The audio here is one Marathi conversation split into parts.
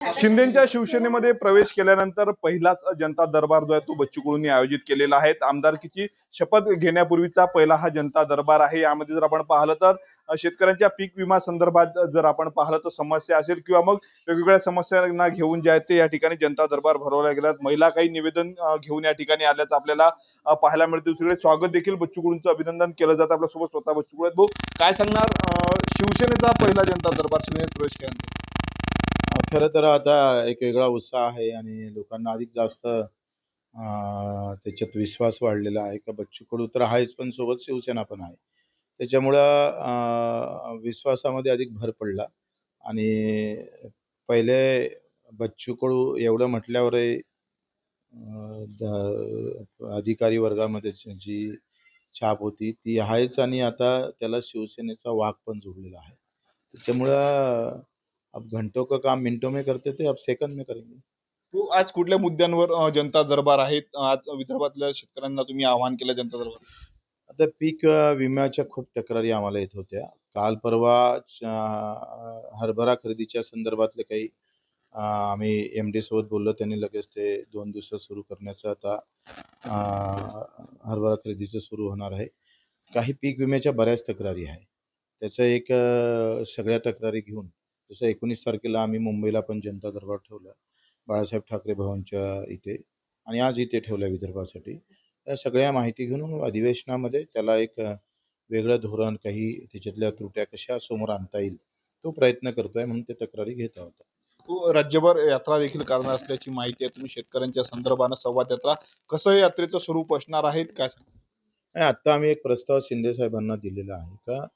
शिंदेच्या शिवसेनेमध्ये प्रवेश केल्यानंतर पहिलाच जनता दरबार जो आहे तो बच्चू कडूंनी आयोजित केलेला आहे। आमदारकीची शपथ घेण्यापूर्वीचा पहिला हा जनता दरबार आहे। यामध्ये जर आपण पाहिलं तर शेतकऱ्यांच्या पीक विमा संदर्भात जर आपण पाहिलं तर समस्या असेल किंवा मग वेगवेगळ्या समस्यांना घेऊन जे आहे ते या ठिकाणी जनता दरबार भरवल्या गेल्यात। महिला काही निवेदन घेऊन या ठिकाणी आल्याचं आपल्याला पाहायला मिळते। दुसरीकडे स्वागत देखील बच्चू कडूंचं अभिनंदन केलं जातं। आपल्यासोबत स्वतः बच्चू कडू आहेत। भाऊ, काय सांगणार शिवसेनेचा पहिला जनता दरबार शिवसेनेत प्रवेश केल्यानंतर? खरं तर आता एक वेगळा उत्साह आहे आणि लोकांना अधिक जास्त त्याच्यात विश्वास वाढलेला आहे का बच्चू कडू तर आहेच, पण सोबत शिवसेना पण आहे। त्याच्यामुळं विश्वासामध्ये अधिक भर पडला आणि पहिले बच्चू कडू एवढं म्हटल्यावरही अधिकारी वर्गामध्ये जी छाप होती ती आहेच आणि आता त्याला शिवसेनेचा वाक पण जोडलेला आहे। त्याच्यामुळं अब घंटों का काम मिनटों में करते थे, अब सेकंड में करेंगे। तो आज कुठल्या मुद्द्यांवर जनता दरबार आहे? आज विदर्भातल्या शेतकऱ्यांना तुम्ही आवाहन केलं जनता दरबार? आता पीक विम्याच्या खूप तक्रारी आम्हाला येत होत्या। काल परवा हरभरा खरेदीच्या संदर्भातले काही आम्ही MD सोबत बोललो, त्यांनी लगेच ते 2 दिवसात सुरू करण्याचं आता हरभरा खरेदीचं सुरू होणार आहे। काही पीक विम्याच्या बऱ्याच तक्रारी आहे। त्याचं एक सगळ्या तक्रारी घेऊन जसं 19 तारखेला आम्ही मुंबईला पण जनता दरबार ठेवला बाळासाहेब ठाकरे भवनच्या इथे आणि आज इथे ठेवल्या विदर्भासाठी। त्या सगळ्या माहिती घेऊन अधिवेशनामध्ये त्याला एक वेगळं धोरण, काही त्याच्यातल्या त्रुट्या कशा समोर आणता येईल तो प्रयत्न करतोय, म्हणून ते तक्रारी घेत आहोत। तो राज्यभर यात्रा देखील करणार असल्याची माहिती आहे। तुम्ही शेतकऱ्यांच्या संदर्भानं संवाद यात्रा कसं यात्रेचं स्वरूप असणार आहे काय? आता आम्ही एक प्रस्ताव शिंदे साहेबांना दिलेला आहे का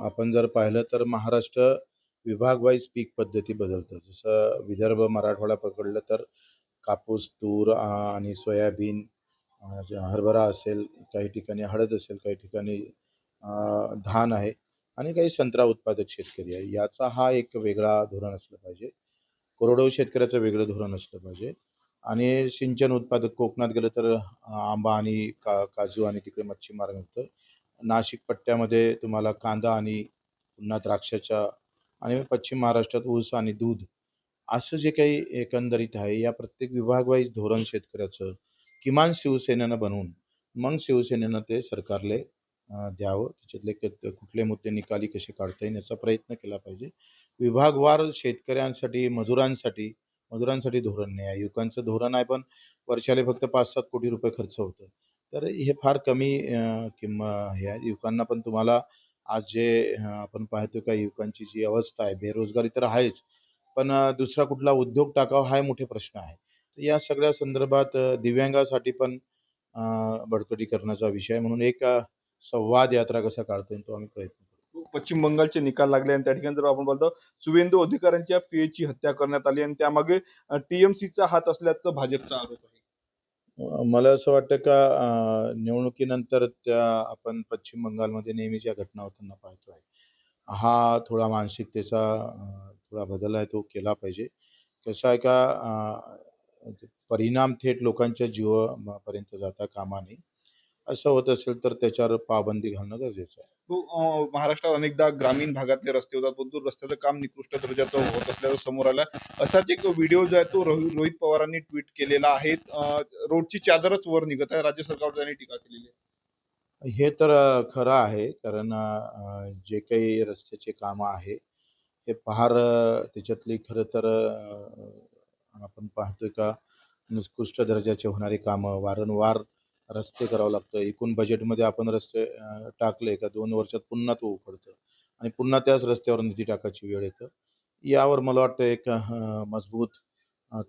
आपण जर पाहिलं तर महाराष्ट्र विभाग वाईज पीक पद्धती बदलतात। जसं विदर्भ मराठवाडा पकडलं तर कापूस, तूर आणि सोयाबीन, हरभरा असेल, काही ठिकाणी हळद असेल, काही ठिकाणी धान आहे आणि काही संत्रा उत्पादक शेतकरी आहे। याचा हा एक वेगळा धोरण असलं पाहिजे। कोरडवाहू शेतकऱ्याचं वेगळं धोरण असलं पाहिजे आणि सिंचन उत्पादक कोकणात गेलं तर आंबा आणि काजू आणि तिकडे मच्छीमार मिळतं। नाशिक पट्ट्यामध्ये तुम्हाला कांदा आणि पुन्हा द्राक्षाच्या आणि पश्चिम महाराष्ट्रात ऊस आणि दूध असं जे काही एकंदरीत आहे, या प्रत्येक विभाग वाईज धोरण शेतकऱ्याचं किमान शिवसेनेनं बनवून मग शिवसेनेनं ते सरकारले द्यावं। त्याच्यातले कुठले मुद्दे निकाली कसे काढता येईल याचा प्रयत्न केला पाहिजे। विभागवार शेतकऱ्यांसाठी मजुरांसाठी धोरण नाही आहे। युवकांचं धोरण आहे, पण वर्षाला फक्त 5-7 कोटी रुपये खर्च होतं। तर हे फार कमी हे आहे। युवकांना पण तुम्हाला आज जे आपण पाहतो का युवकांची जी अवस्था आहे, बेरोजगारी तर आहेच, पण दुसरा कुठला उद्योग टाकावा हा मोठे प्रश्न आहे। तर या सगळ्या संदर्भात दिव्यांगासाठी पण बळकटी करण्याचा विषय म्हणून एक संवाद यात्रा कसा काढता येईल तो आम्ही प्रयत्न करू। पश्चिम बंगालचे निकाल लागले आणि त्या ठिकाणी जर आपण बोलतो शुवेंदू अधिकाऱ्यांच्या पीएची हत्या करण्यात आली आणि त्यामागे TMCचा हात असल्याचं भाजपचा आरोप आहे। मला असं वाटतं का निवडणुकीनंतर त्या आपण पश्चिम बंगालमध्ये नेहमी ज्या घटना होताना पाहतो आहे, हा थोडा मानसिकतेचा थोडा बदल आहे, तो केला पाहिजे। कसं आहे का परिणाम थेट लोकांच्या जीवापर्यंत जाता कामा नये। असं होत असेल तर त्याच्यावर पाबंदी घालणं गरजेचं आहे। तो महाराष्ट्रात अनेकदा ग्रामीण भागातले रस्ते होतात, परंतु रस्त्याचं काम निकृष्ट दर्जाचं होत असल्याचं समोर आलं। असाच एक व्हिडिओ जो आहे तो रोहित पवारांनी ट्विट केलेला आहे। रोडची चादरच वर निघत आहे, राज्य सरकारवर त्यांनी टीका केलेली आहे। हे तर खरं आहे, कारण जे काही रस्त्याचे कामं आहे हे फार त्याच्यातली खरं तर आपण पाहतोय का निकृष्ट दर्जाचे होणारी कामं वारंवार रस्ते करावं लागतं। एकूण बजेटमध्ये आपण रस्ते टाकले का 2 वर्षात पुन्हा तो उखडतं आणि पुन्हा त्याच रस्त्यावर निधी टाकायची वेळ येतं। यावर मला वाटतं एक मजबूत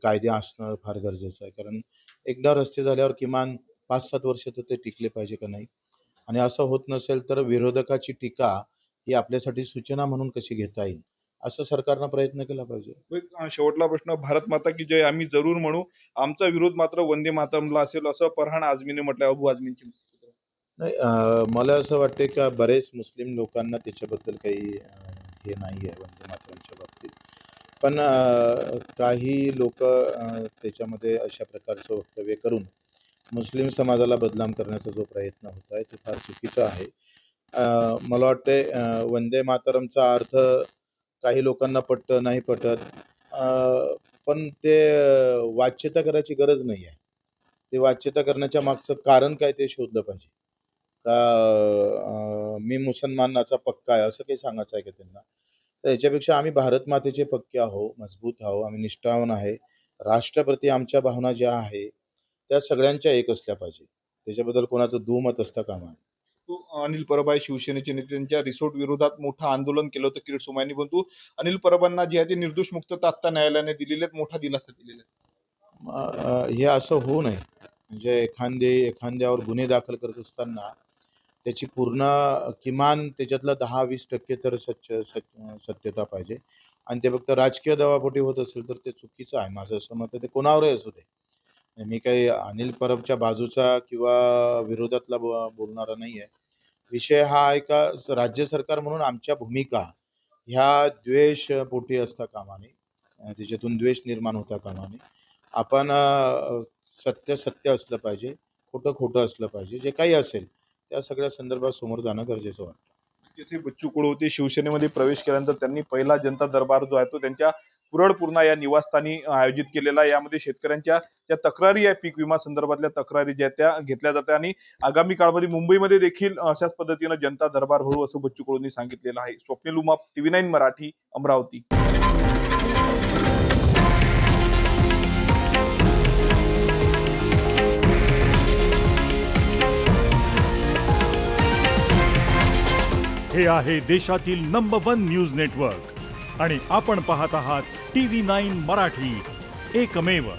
कायदे असणं फार गरजेचं आहे, कारण एकदा रस्ते झाल्यावर किमान 5-7 वर्ष तर ते टिकले पाहिजे का नाही। आणि असं होत नसेल तर विरोधकाची टीका ही आपल्यासाठी सूचना म्हणून कशी घेता येईल असं सरकारनं प्रयत्न केला पाहिजे। शेवटला प्रश्न, भारत माता की जय आम्ही जरूर म्हणू, आमचा विरोध मात्र वंदे मातरमला असेल असं फरहान आझमीने म्हटलं। अबू आझमींची नाही, मला असं वाटते का बरेच मुस्लिम लोकांना त्याच्याबद्दल काही हे नाही आहे वंदे मातरमच्या बाबतीत, पण काही लोक त्याच्यामध्ये अशा प्रकारचं वक्तव्य करून मुस्लिम समाजाला बदनाम करण्याचा जो प्रयत्न होत आहे तो फार चुकीचा आहे। मला वाटते वंदे मातरमचा अर्थ काही लोकांना पटत नाही पटत, पण ते वाच्यता करायची गरज नाही आहे. ते वाच्यता करण्याच्या मागचं कारण काय ते शोधलं पाहिजे. का मी मुसलमानाचा पक्का आहे असं काही सांगायचं आहे का त्यांना? तर याच्यापेक्षा आम्ही भारत मातेचे पक्के आहो, मजबूत आहो, आम्ही निष्ठावान आहे. राष्ट्राप्रती आमच्या भावना ज्या आहे, त्या सगळ्यांच्या एक असल्या पाहिजे. त्याच्याबद्दल कोणाचं दुमत असता कामा नये. तू अनिल परब आहे शिवसेनेचे नेते, त्यांच्या रिसोर्ट विरोधात मोठं आंदोलन केलं होतं किरीट सोमय्यांनी, परंतु अनिल परबांना जे आहे ते निर्दोष मुक्तता आत्ता न्यायालयाने दिलेले आहेत, मोठा दिलासा दिलेला आहे. हे असं होऊ नये. म्हणजे एखाद्यावर गुन्हे दाखल करत असताना त्याची पूर्ण किमान त्याच्यातलं 10-20% तर सत्यता पाहिजे आणि ते फक्त राजकीय दबावापोटी होत असेल तर ते चुकीचं आहे. माझं असं मत आहे. ते कोणावरही असू दे. मी काही अनिल परबच्या बाजूचा किंवा विरोधातला बोलणारा नाही आहे. विषय हा आहे का राज्य सरकार म्हणून आमच्या भूमिका ह्या द्वेषपोटी असता कामा नये. त्याच्यातून द्वेष निर्माण होता कामा नये. आपण सत्य सत्य असलं पाहिजे, खोटं खोटं असलं पाहिजे. जे काही असेल त्या सगळ्या संदर्भात समोर जाणं गरजेचं वाटतं. नक्कीच बच्चू कडू होते शिवसेनेमध्ये प्रवेश केल्यानंतर त्यांनी पहिला जनता दरबार जो आहे तो त्यांच्या कुरड पूर्णा या निवासस्थानी आयोजित केलेला आहे. यामध्ये शेतकऱ्यांच्या ज्या तक्रारी आहे पीक विमा संदर्भातल्या तक्रारी ज्या त्या घेतल्या जातात आणि आगामी काळामध्ये मुंबईमध्ये देखील अशाच पद्धतीनं जनता दरबार भरू असं बच्चू कडूंनी सांगितलेलं आहे. स्वप्नील उमाप, TV9 मराठी, अमरावती. हे आहे देशातील नंबर 1 न्यूज नेटवर्क आणि आपण पाहत आहात TV9 मराठी, एकमेव.